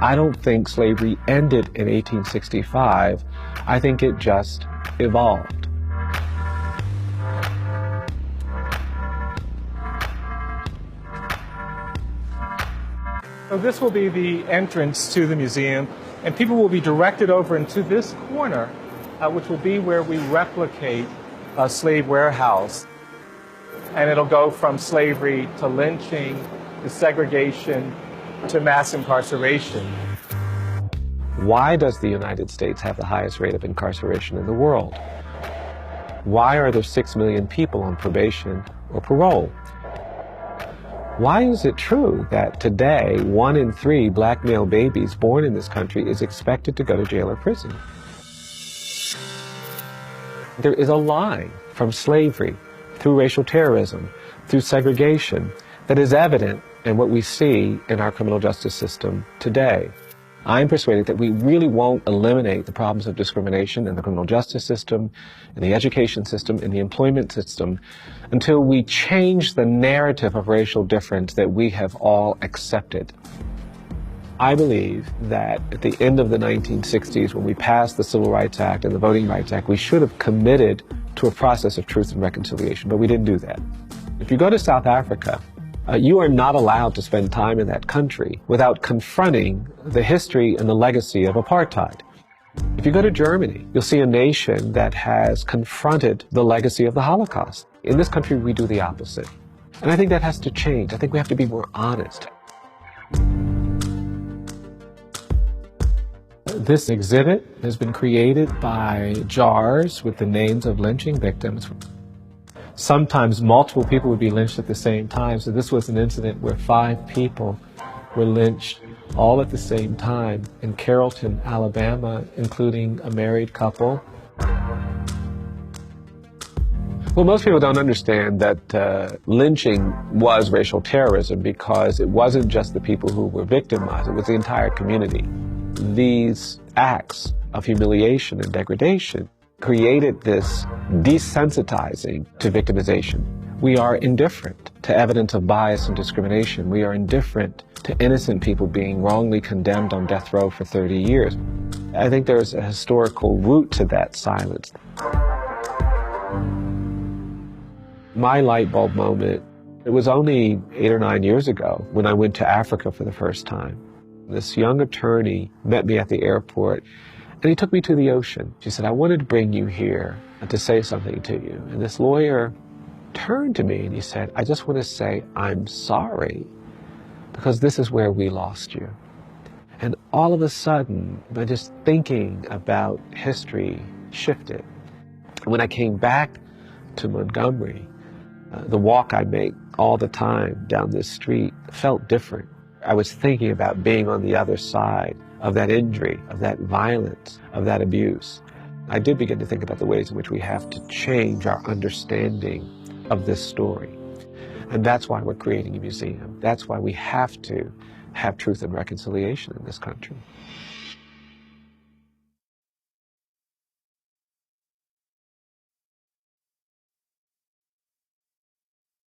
I don't think slavery ended in 1865. I think it just evolved. So this will be the entrance to the museum, and people will be directed over into this corner, which will be where we replicate a slave warehouse. And it'll go from slavery to lynching, to segregation, to mass incarceration. Why does the United States have the highest rate of incarceration in the world? Why are there 6 million people on probation or parole? Why is it true that today 1 in 3 black male babies born in this country is expected to go to jail or prison? There is a line from slavery through racial terrorism, through segregation, that is evident in what we see in our criminal justice system today. I'm persuaded that we really won't eliminate the problems of discrimination in the criminal justice system, in the education system, in the employment system, until we change the narrative of racial difference that we have all accepted. I believe that at the end of the 1960s, when we passed the Civil Rights Act and the Voting Rights Act, we should have committed to a process of truth and reconciliation, but we didn't do that. If you go to South Africa, you are not allowed to spend time in that country without confronting the history and the legacy of apartheid. If you go to Germany, you'll see a nation that has confronted the legacy of the Holocaust. In this country, we do the opposite. And I think that has to change. I think we have to be more honest. This exhibit has been created by jars with the names of lynching victims. Sometimes multiple people would be lynched at the same time. So this was an incident where 5 people were lynched all at the same time in Carrollton, Alabama, including a married couple. Well, most people don't understand that lynching was racial terrorism because it wasn't just the people who were victimized, it was the entire community. These acts of humiliation and degradation created this desensitizing to victimization. We are indifferent to evidence of bias and discrimination. We are indifferent to innocent people being wrongly condemned on death row for 30 years. I think there's a historical root to that silence. My light bulb moment, it was only 8 or 9 years ago when I went to Africa for the first time. This young attorney met me at the airport and he took me to the ocean. She said, "I wanted to bring you here to say something to you." And this lawyer turned to me and he said, "I just want to say I'm sorry because this is where we lost you." And all of a sudden, by just thinking about history shifted. When I came back to Montgomery, the walk I make all the time down this street felt different. I was thinking about being on the other side of that injury, of that violence, of that abuse. I did begin to think about the ways in which we have to change our understanding of this story. And that's why we're creating a museum. That's why we have to have truth and reconciliation in this country.